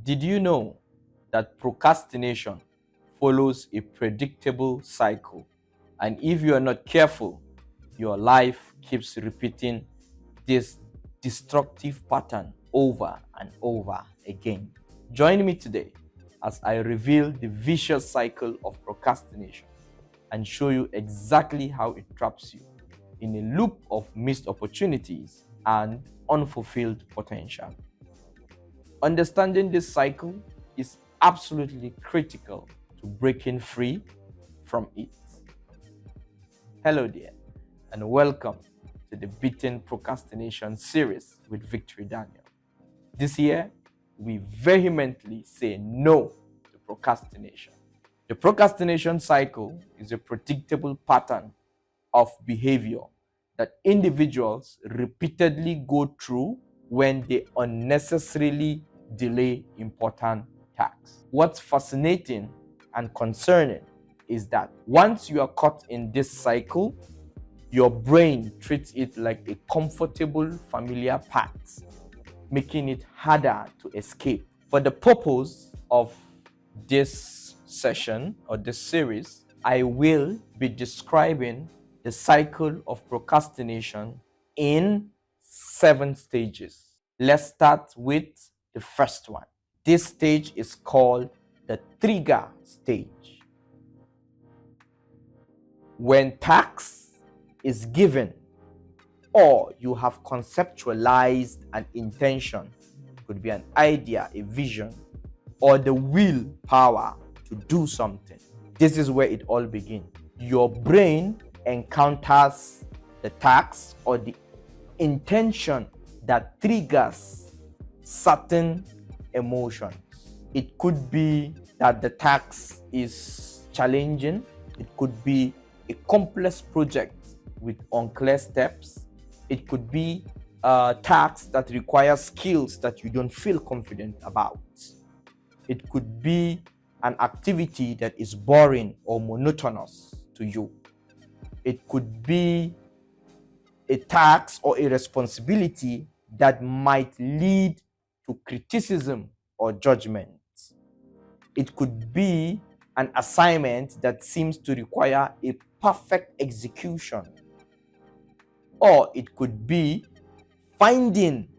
Did you know that procrastination follows a predictable cycle? And if you are not careful, your life keeps repeating this destructive pattern over and over again. Join me today as I reveal the vicious cycle of procrastination and show you exactly how it traps you in a loop of missed opportunities and unfulfilled potential. Understanding this cycle is absolutely critical to breaking free from it. Hello there, and welcome to the Beating Procrastination series with Victory Daniel. This year, we vehemently say no to procrastination. The procrastination cycle is a predictable pattern of behavior that individuals repeatedly go through when they unnecessarily delay important tasks. What's fascinating and concerning is that once you are caught in this cycle, your brain treats it like a comfortable, familiar path, making it harder to escape. For the purpose of this session or this series, I will be describing the cycle of procrastination in 7 stages. Let's start with the first one. This stage is called the trigger stage. When task is given or you have conceptualized an intention, it could be an idea, a vision, or the willpower to do something. This is where it all begins. Your brain encounters the task or the intention that triggers certain emotions. It could be that the task is challenging. It could be a complex project with unclear steps. It could be a task that requires skills that you don't feel confident about. It could be an activity that is boring or monotonous to you. It could be a task or a responsibility that might lead to criticism or judgment. It could be an assignment that seems to require a perfect execution. Or it could be finding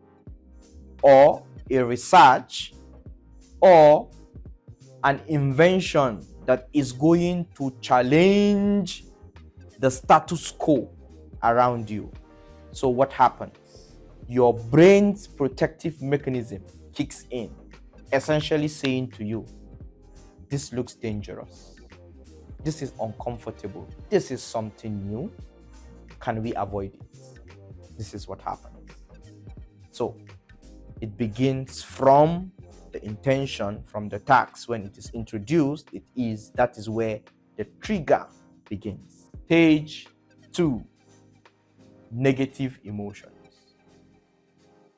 or a research or an invention that is going to challenge the status quo around you. So what happens? Your brain's protective mechanism kicks in, essentially saying to you, this looks dangerous. This is uncomfortable. This is something new. Can we avoid it? This is what happens. So it begins from the intention, from the task. When it is introduced, that is where the trigger begins. Stage 2, negative emotions.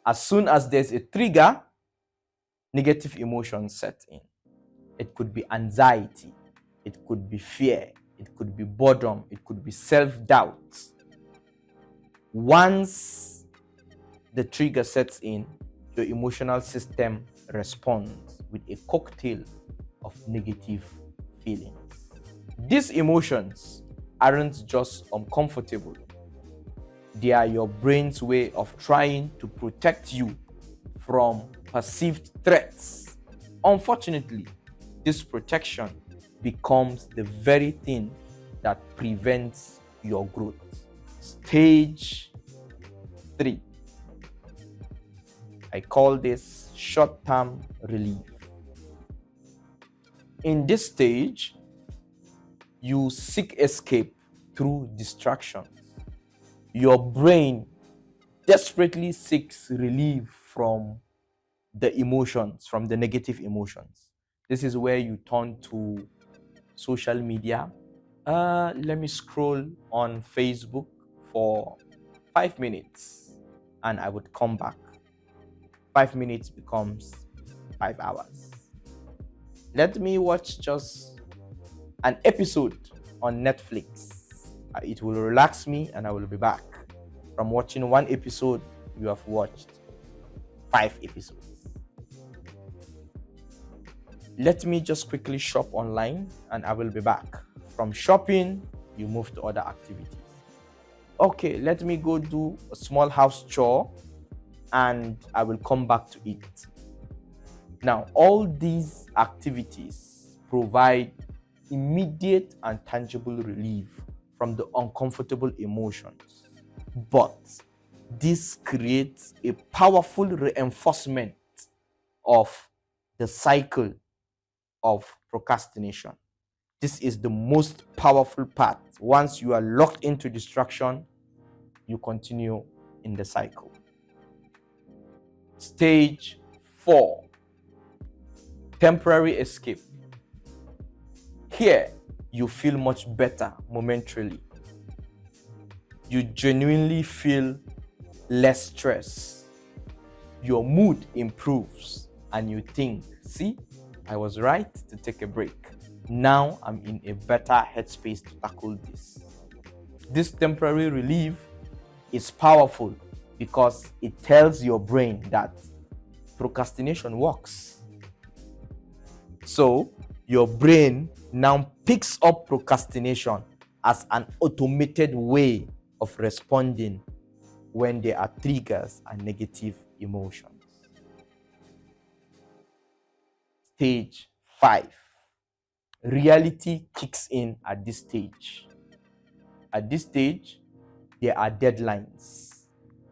As soon as there's a trigger, negative emotions set in. It could be anxiety, it could be fear, it could be boredom, it could be self-doubt. Once the trigger sets in, your emotional system responds with a cocktail of negative feelings. These emotions aren't just uncomfortable. They are your brain's way of trying to protect you from perceived threats. Unfortunately, this protection becomes the very thing that prevents your growth. Stage 3. I call this short-term relief. In this stage, you seek escape through distractions. Your brain desperately seeks relief from the emotions, from the negative emotions. This is where you turn to social media. Let me scroll on Facebook for 5 minutes and I would come back. 5 minutes becomes 5 hours. Let me watch just an episode on Netflix. It will relax me and I will be back. From watching 1 episode, you have watched 5 episodes. Let me just quickly shop online and I will be back. From shopping, you move to other activities. Okay, let me go do a small house chore and I will come back to it. Now, all these activities provide immediate and tangible relief from the uncomfortable emotions, but this creates a powerful reinforcement of the cycle of procrastination. This is the most powerful part. Once you are locked into distraction, you continue in the cycle. Stage 4, temporary escape. Here, you feel much better momentarily. You genuinely feel less stress. Your mood improves and you think, see, I was right to take a break. Now I'm in a better headspace to tackle this. This temporary relief is powerful because it tells your brain that procrastination works. So your brain now picks up procrastination as an automated way of responding when there are triggers and negative emotions. Stage 5. Reality kicks in at this stage. At this stage, there are deadlines.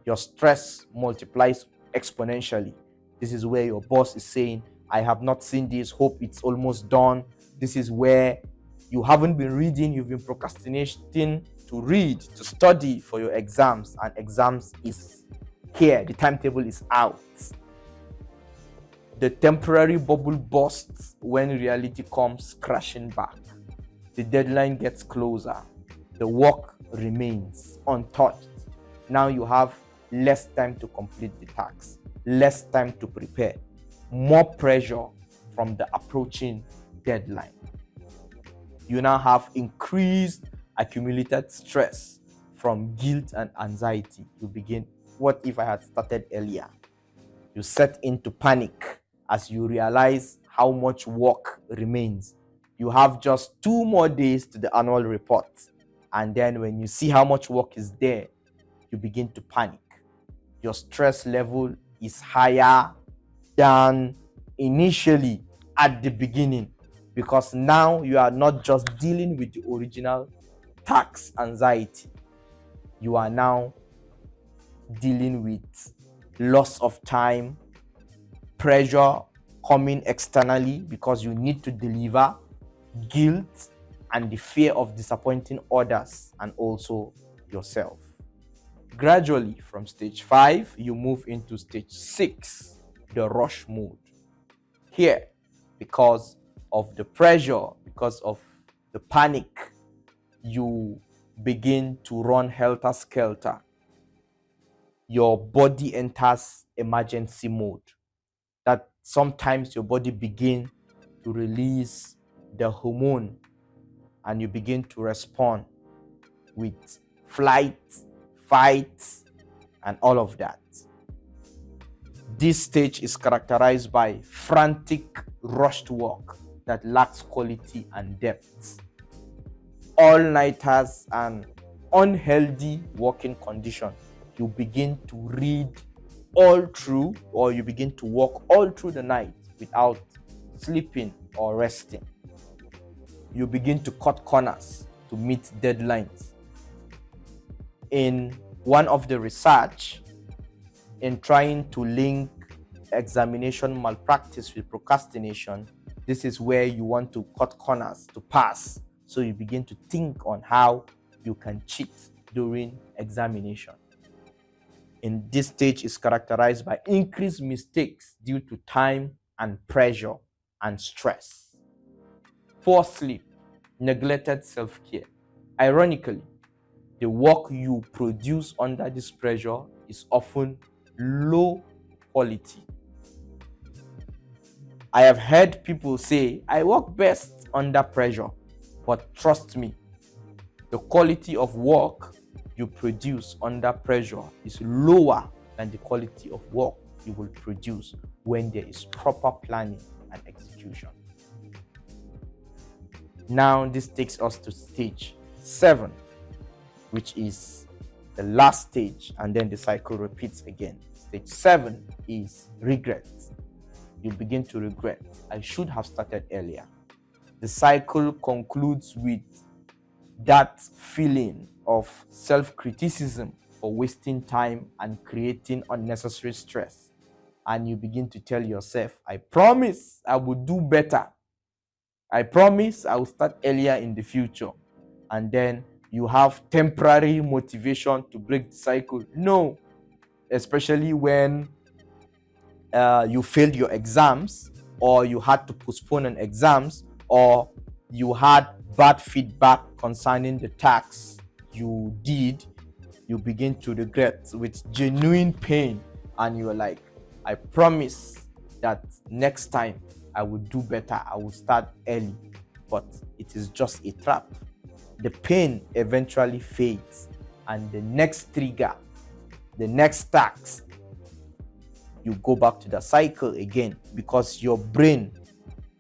Your stress multiplies exponentially. This is where your boss is saying, I have not seen this, hope it's almost done. This is where you haven't been reading, you've been procrastinating to read, to study for your exams, and exams is here, the timetable is out. The temporary bubble bursts when reality comes crashing back. The deadline gets closer. The work remains untouched. Now you have less time to complete the tasks, less time to prepare, more pressure from the approaching deadline. You now have increased accumulated stress from guilt and anxiety. You begin, what if I had started earlier? You set into panic as you realize how much work remains. You have just 2 more days to the annual report. And then when you see how much work is there, you begin to panic. Your stress level is higher than initially at the beginning, because now you are not just dealing with the original tax anxiety. You are now dealing with loss of time, pressure coming externally because you need to deliver, guilt, and the fear of disappointing others and also yourself. Gradually, from stage 5, you move into stage 6, the rush mode. Here, because of the pressure, because of the panic, you begin to run helter-skelter. Your body enters emergency mode. That sometimes your body begins to release the hormone and you begin to respond with flight, fight, and all of that. This stage is characterized by frantic, rushed work that lacks quality and depth. All-nighters and unhealthy working condition. You begin to read all through, or you begin to work all through the night without sleeping or resting. You begin to cut corners to meet deadlines. In one of the research, in trying to link examination malpractice with procrastination, this is where you want to cut corners to pass. So you begin to think on how you can cheat during examination. In this stage is characterized by increased mistakes due to time and pressure and stress. Poor sleep, neglected self-care. Ironically, the work you produce under this pressure is often low quality. I have heard people say, I work best under pressure, but trust me, the quality of work you produce under pressure is lower than the quality of work you will produce when there is proper planning and execution. Now this takes us to stage 7, which is the last stage, and then the cycle repeats again. Stage 7 is regret. You begin to regret. I should have started earlier. The cycle concludes with that feeling of self-criticism for wasting time and creating unnecessary stress. And you begin to tell yourself, I promise I will do better. I promise I will start earlier in the future. And then you have temporary motivation to break the cycle. No, especially when you failed your exams, or you had to postpone an exams, or you had bad feedback concerning the task you did. You begin to regret with genuine pain, and you're like, I promise that next time I will do better. I will start early. But it is just a trap. The pain eventually fades, and the next trigger, the next task, you go back to the cycle again, because your brain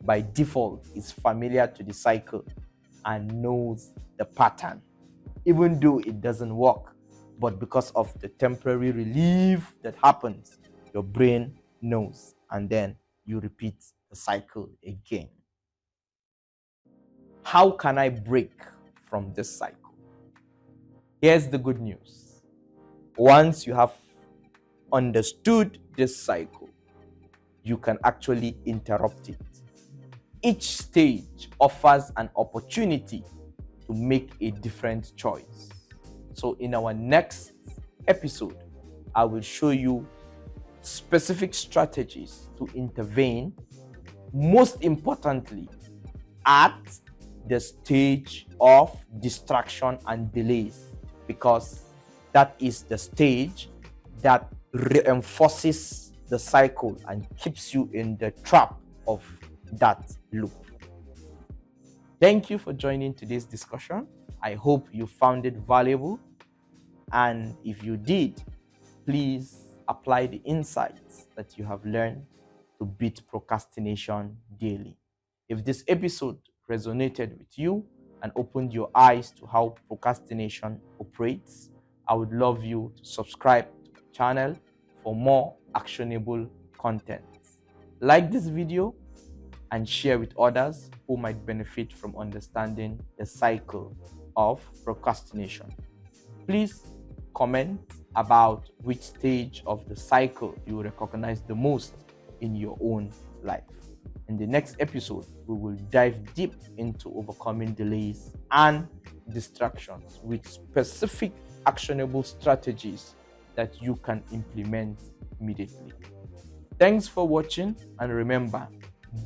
by default is familiar to the cycle and knows the pattern, even though it doesn't work. But because of the temporary relief that happens, your brain knows, and then you repeat the cycle again. How can I break from this cycle? Here's the good news. Once you have understood this cycle, you can actually interrupt it. Each stage offers an opportunity to make a different choice. So in our next episode, I will show you specific strategies to intervene, most importantly, at the stage of distraction and delays, because that is the stage that reinforces the cycle and keeps you in the trap of that loop. Thank you for joining today's discussion. I hope you found it valuable. And if you did, please apply the insights that you have learned to beat procrastination daily. If this episode resonated with you and opened your eyes to how procrastination operates, I would love you to subscribe to the channel for more actionable content. Like this video and share with others who might benefit from understanding the cycle of procrastination. Please comment about which stage of the cycle you recognize the most in your own life. In the next episode, we will dive deep into overcoming delays and distractions with specific actionable strategies that you can implement immediately. Thanks for watching, and remember,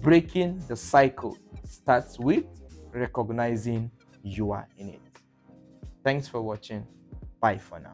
breaking the cycle starts with recognizing you are in it. Thanks for watching. Bye for now.